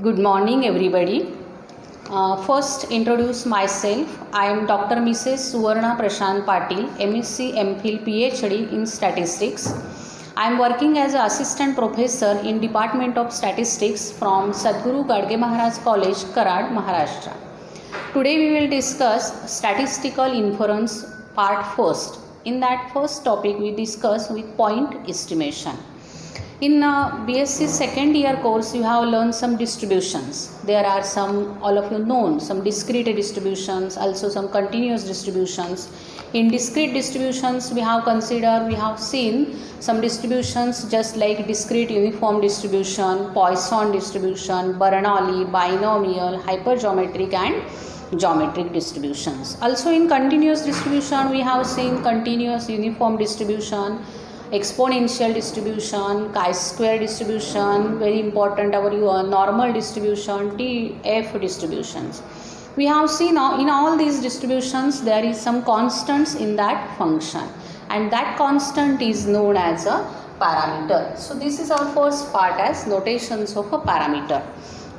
Good morning, everybody. First, introduce myself. I am Dr. Mrs. Suvarna Prashant Patil, MSc, MPhil, PhD in Statistics. I am working as an assistant professor in Department of Statistics from Sadguru Gadge Maharaj College, Karad, Maharashtra. Today we will discuss statistical inference part first. In that first topic, we discuss with point estimation. In BSc second year course, you have learned some distributions. There are some, all of you known, some discrete distributions, also some continuous distributions. In discrete distributions, we have seen some distributions just like discrete uniform distribution, Poisson distribution, Bernoulli, binomial, hypergeometric and geometric distributions. Also in continuous distribution, we have seen continuous uniform distribution, exponential distribution, chi-square distribution, very important, our normal distribution, TF distributions. We have seen in all these distributions there is some constants in that function, and that constant is known as a parameter. So this is our first part as notations of a parameter.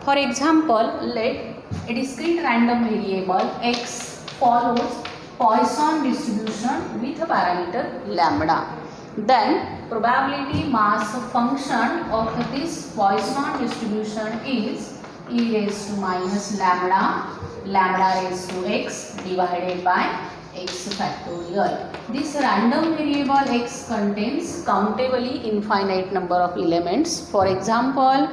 For example, let a discrete random variable x follows Poisson distribution with a parameter lambda. Then probability mass function of this Poisson distribution is e raised to minus lambda, lambda raised to x divided by x factorial. This random variable x contains countably infinite number of elements. For example,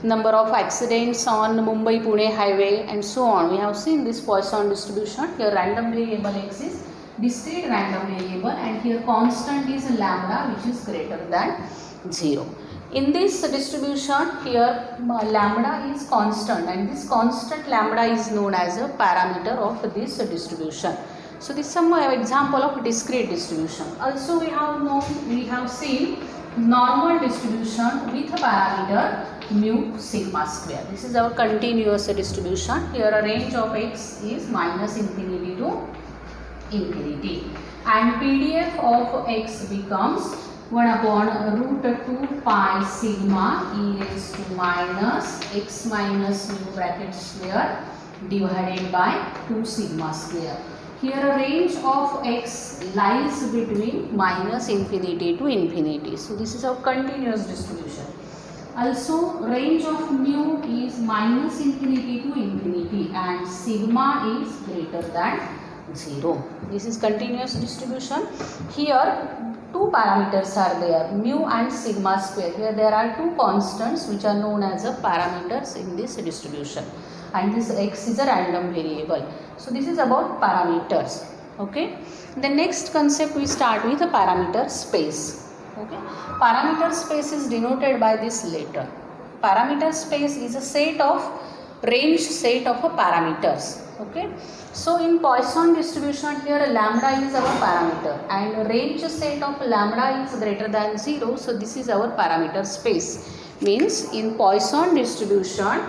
number of accidents on Mumbai-Pune highway and so on. We have seen this Poisson distribution. Here random variable x is discrete random variable, and here constant is lambda, which is greater than 0. In this distribution, here lambda is constant, and this constant lambda is known as a parameter of this distribution. So this is some example of discrete distribution. Also we have seen normal distribution with a parameter mu sigma square. This is our continuous distribution. Here a range of x is minus infinity to infinity, and PDF of x becomes 1 upon root 2 pi sigma e raised to minus x minus mu bracket square divided by 2 sigma square. Here a range of x lies between minus infinity to infinity. So this is our continuous distribution. Also range of mu is minus infinity to infinity, and sigma is greater than 0. This is continuous distribution. Here two parameters are there, mu and sigma square. Here there are two constants which are known as a parameters in this distribution, and this x is a random variable. So this is about parameters. Okay. The next concept we start with a parameter space. Okay. Parameter space is denoted by this letter. Parameter space is a set of range set of parameters. Okay. So in Poisson distribution, here lambda is our parameter, and range set of lambda is greater than 0. So this is our parameter space. Means in Poisson distribution,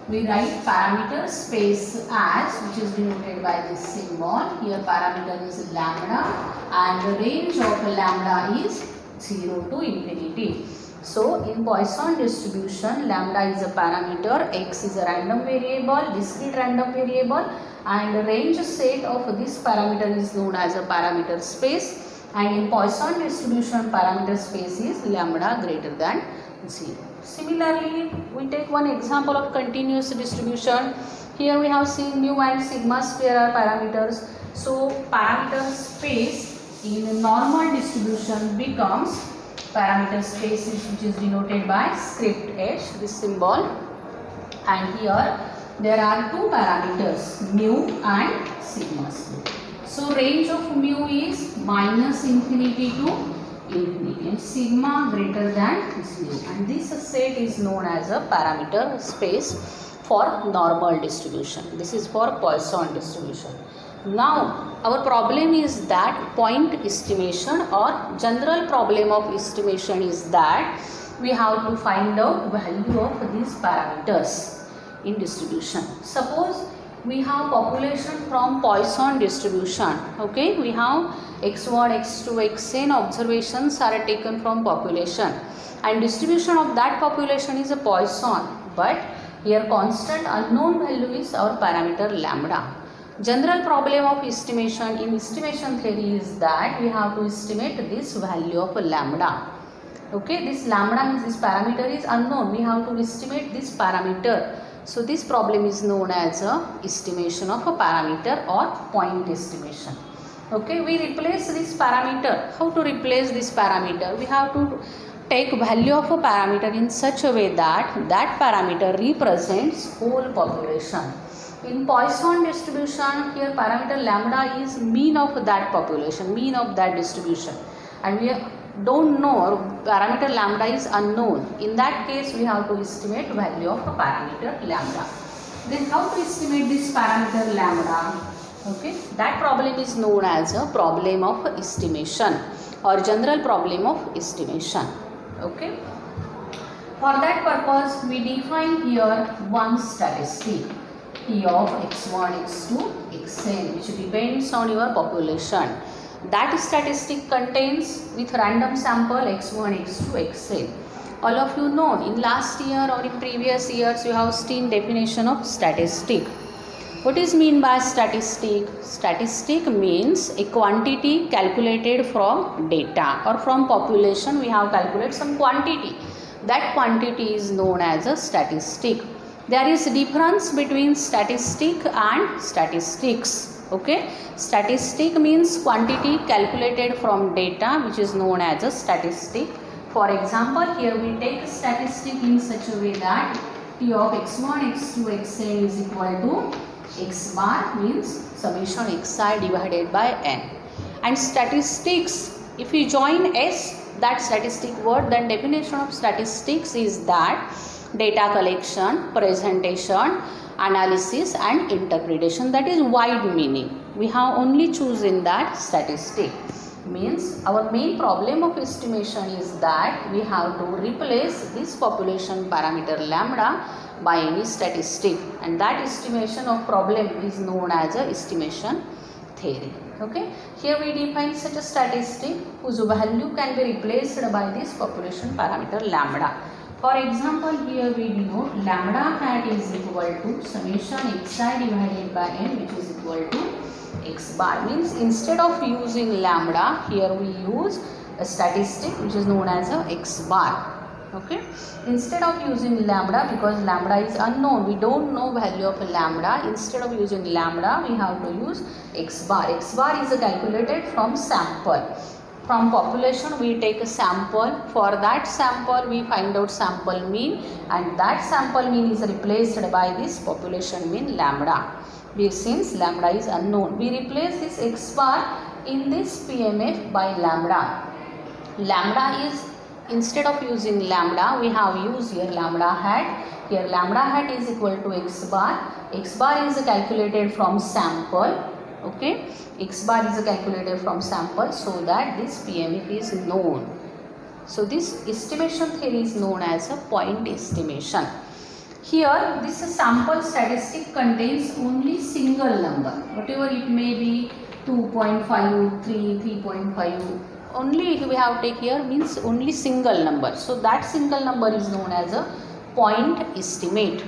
we write parameter space as, which is denoted by this symbol. Here parameter is lambda, and the range of lambda is 0 to infinity. So in Poisson distribution, lambda is a parameter, x is a random variable, discrete random variable, and the range set of this parameter is known as a parameter space, and in Poisson distribution, parameter space is lambda greater than 0. Similarly, we take one example of continuous distribution. Here we have seen mu and sigma square are parameters. So parameter space in normal distribution becomes parameter space which is denoted by script h, this symbol, and here there are two parameters, mu and sigma square. So range of mu is minus infinity to infinity, and sigma greater than 0, and this set is known as a parameter space for normal distribution. This is for Poisson distribution. Now our problem is that point estimation, or general problem of estimation is that we have to find out value of these parameters in distribution. Suppose we have population from Poisson distribution. Okay, we have x1, x2, xn observations are taken from population, and distribution of that population is a Poisson, but Here constant unknown value is our parameter lambda. General problem of estimation in estimation theory is that we have to estimate this value of lambda. Okay, this lambda means this parameter is unknown. We have to estimate this parameter. So this problem is known as a estimation of a parameter or point estimation. Okay, we replace this parameter. How to replace this parameter? We have to take value of a parameter in such a way that that parameter represents whole population. In Poisson distribution, here parameter lambda is mean of that population, mean of that distribution, and we don't know, or parameter lambda is unknown. In that case, we have to estimate value of a parameter lambda. Then how to estimate this parameter lambda? Okay, that problem is known as a problem of estimation or general problem of estimation. Okay, for that purpose we define here one statistic P of x1, x2, xn, which depends on your population. That statistic contains with random sample x1, x2, xn. All of you know, in last year or in previous years you have seen definition of statistic. What is mean by statistic? Statistic means a quantity calculated from data, or from population we have calculated some quantity. That quantity is known as a statistic. There is difference between statistic and statistics. Okay, statistic means quantity calculated from data, which is known as a statistic. For example, here we take statistic in such a way that P of x1, x2, xn is equal to x bar, means summation xi divided by n. And statistics, if we join S, that statistic word, then definition of statistics is that data collection, presentation, analysis and interpretation. That is wide meaning. We have only chosen that statistic. Means our main problem of estimation is that we have to replace this population parameter lambda by any statistic, and that estimation of problem is known as a estimation theory. Okay, here we define such a statistic whose value can be replaced by this population parameter lambda. For example, here we denote lambda hat is equal to summation xi divided by n, which is equal to x bar. Means instead of using lambda, here we use a statistic which is known as a x bar. Okay, instead of using lambda, because lambda is unknown, we don't know value of lambda. Instead of using lambda, we have to use x bar. X bar is calculated from sample. From population we take a sample. For that sample we find out sample mean, and that sample mean is replaced by this population mean lambda. Since lambda is unknown, we replace this x bar in this PMF by lambda. Lambda is, instead of using lambda, we have used here lambda hat. Here lambda hat is equal to x bar. X bar is calculated from sample. Okay, x bar is calculated from sample, so that this PMF is known. So this estimation theory is known as a point estimation. Here this sample statistic contains only single number, whatever it may be, 2.5, 3, 3.5. Only we have take here means only single number. So that single number is known as a point estimate.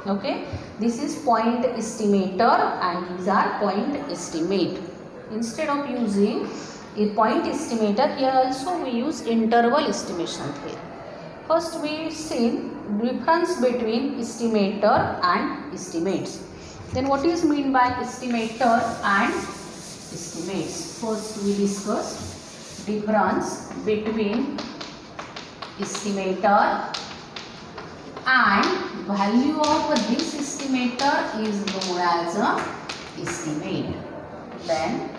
Okay, this is point estimator and these are point estimate. Instead of using a point estimator, here also we use interval estimation theory. First we see difference between estimator and estimates. Then what is mean by estimator and estimates? First we discuss difference between estimator and value of this estimator is known as a estimate. Then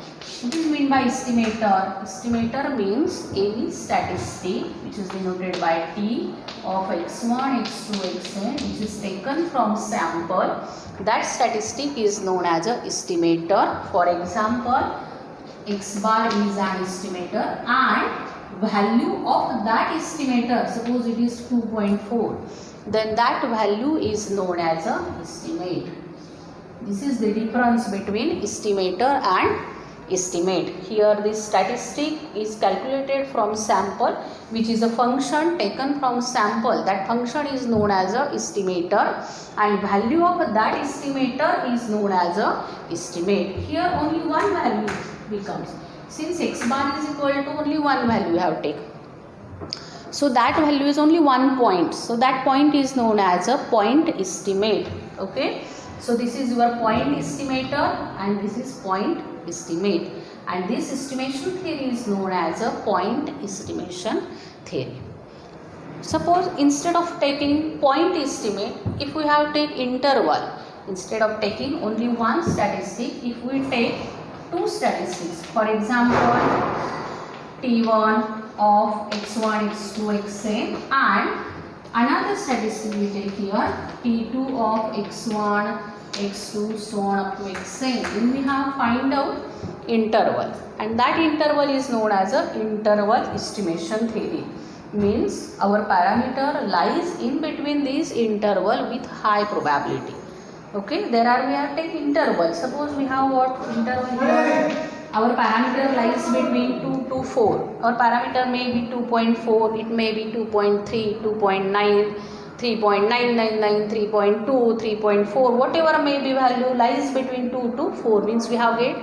what is mean by estimator? Estimator means any statistic which is denoted by T of x1, x2, xn, which is taken from sample. That statistic is known as a estimator. For example, x bar is an estimator and value of that estimator, suppose it is 2.4, then that value is known as a estimate. This is the difference between estimator and estimate. Here this statistic is calculated from sample, which is a function taken from sample. That function is known as a estimator, and value of that estimator is known as a estimate. Here only one value becomes, since x bar is equal to only one value we have taken. So that value is only 1 point. So that point is known as a point estimate. Okay. So this is your point estimator and this is point estimate. And this estimation theory is known as a point estimation theory. Suppose instead of taking point estimate, if we have take interval, instead of taking only one statistic, if we take two statistics, for example, T1 of x1, x2, xn, and another statistic we take here, T2 of x1, x2, so on up to xn. Then we have find out interval, and that interval is known as a interval estimation theory. Means our parameter lies in between this interval with high probability. Okay, there are we have take interval. Suppose we have what interval here. Our parameter lies between 2 to 4. Our parameter may be 2.4, it may be 2.3, 2.9, 3.999, 3.2, 3.4, whatever may be value lies between 2 to 4. Means we have get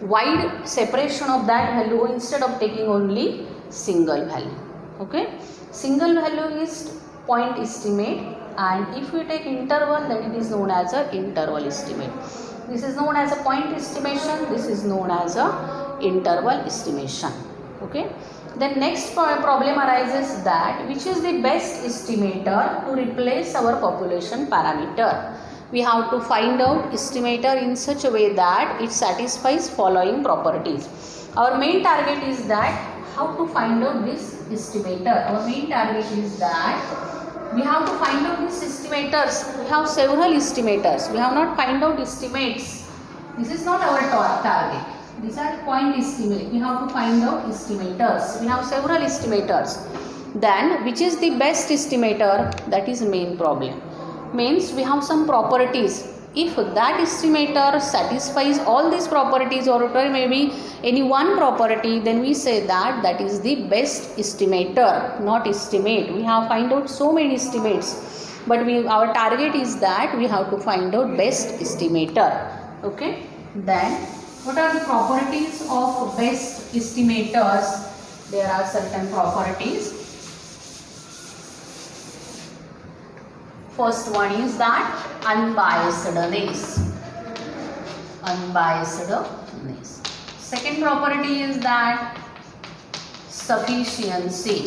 wide separation of that value instead of taking only single value. Okay, single value is point estimate, and if we take interval, then it is known as a interval estimate. This is known as a point estimation, this is known as a interval estimation. Okay. Then next problem arises that which is the best estimator to replace our population parameter. We have to find out estimator in such a way that it satisfies following properties. Our main target is that how to find out this estimator. Our main target is that we have to find out these estimators. We have several estimators. We have not find out estimates. This is not our target. These are point estimate. We have to find out estimators. We have several estimators. Then which is the best estimator? That is main problem. Means we have some properties. If that estimator satisfies all these properties, or maybe any one property, then we say that that is the best estimator, not estimate. We have find out so many estimates, but our target is that we have to find out best estimator. Okay. Then what are the properties of best estimators? There are certain properties. First one is that unbiasedness. Unbiasedness. Second property is that sufficiency.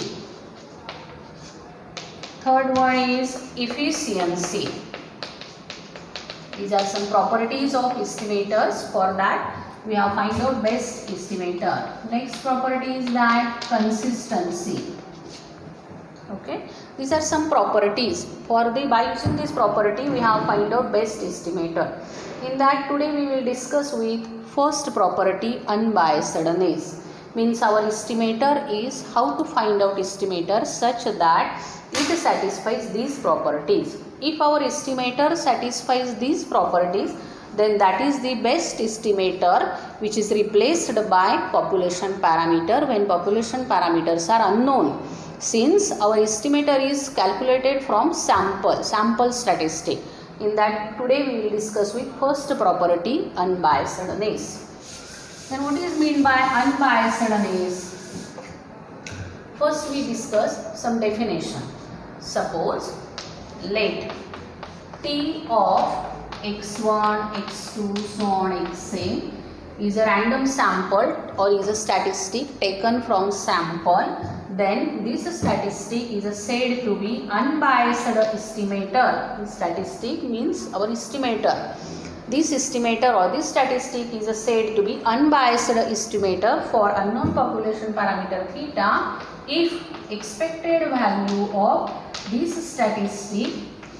Third one is efficiency. These are some properties of estimators. For that we have find out best estimator. Next property is that consistency. Okay, these are some properties. By using this property we have find out best estimator. In that today we will discuss with first property, unbiasedness. Means our estimator is how to find out estimator such that it satisfies these properties. If our estimator satisfies these properties, then that is the best estimator, which is replaced by population parameter when population parameters are unknown. Since our estimator is calculated from sample statistic. In that today we will discuss with first property, unbiasedness. Then what is mean by unbiasedness? First we discuss some definition. Suppose let T of x1, x2, so on xn is a random sample or is a statistic taken from sample. Then this statistic is said to be unbiased estimator. This statistic means our estimator. This estimator or this statistic is said to be unbiased estimator for unknown population parameter theta if expected value of this statistic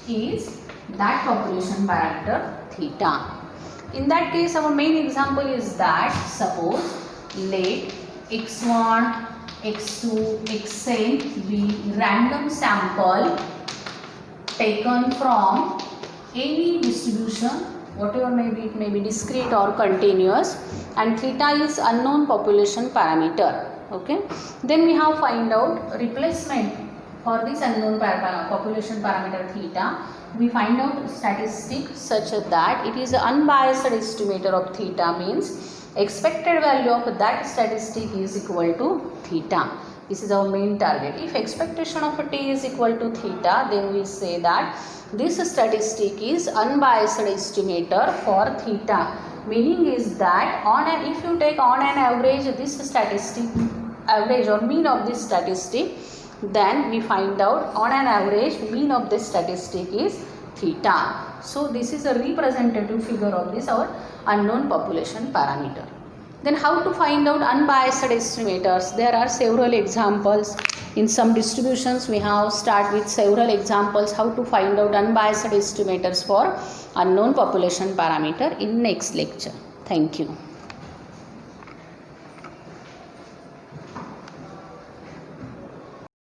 is that population parameter theta. In that case our main example is that suppose let x1, x2, xn be random sample taken from any distribution whatever may be, it may be discrete or continuous, and theta is unknown population parameter. Okay, then we have find out replacement for this unknown population parameter theta. We find out statistic such that it is an unbiased estimator of theta, means expected value of that statistic is equal to theta. This is our main target. If expectation of t is equal to theta, then we say that this statistic is unbiased estimator for theta. Meaning is that if you take on an average this statistic, average or mean of this statistic, then we find out on an average mean of this statistic is theta. So this is a representative figure of this our unknown population parameter. Then how to find out unbiased estimators? There are several examples. In some distributions we have start with several examples how to find out unbiased estimators for unknown population parameter in next lecture. Thank you.